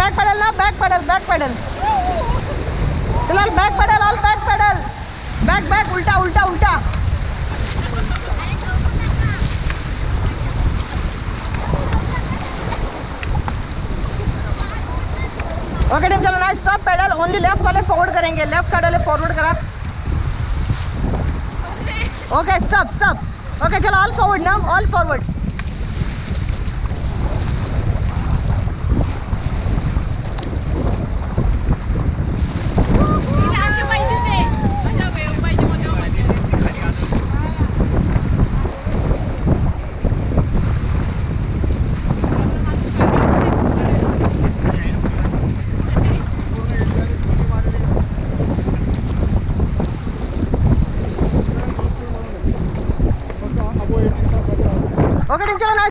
Back pedal ना, back pedal, back pedal. चलो all back pedal, all back pedal. Back back, उल्टा उल्टा उल्टा. ओके टीम चलो ना, स्टॉप पेडल. ओनली लेफ्ट वाले फॉरवर्ड करेंगे, लेफ्ट साइड वाले फॉरवर्ड करा. Okay stop stop. ओके चलो ऑल फॉरवर्ड ना, ऑल फॉरवर्ड.